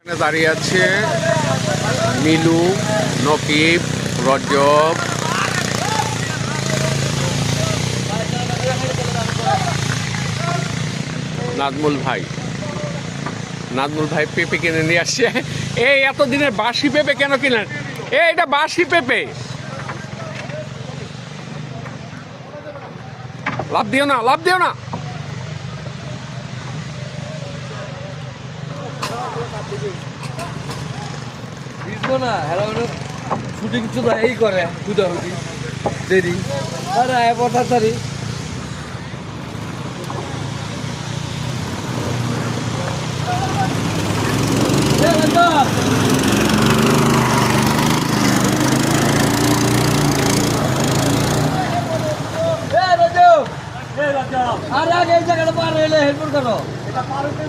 দাঁড়িয়ে আছে মিলু, নকিব, রজব, নাজমুল ভাই পেঁপে কিনে নিয়ে আসছে। এই এতদিনের বাসি পেঁপে কেন কিনেন? এটা বাসি পেঁপে, লাভ দিও না। শুটিং চুদা এই করে হুদাহুদি দেরি আরে তাড়াতাড়ি আরে আগে এই জায়গাটা পার হইলে হেল্প করো। এটা পার হইতে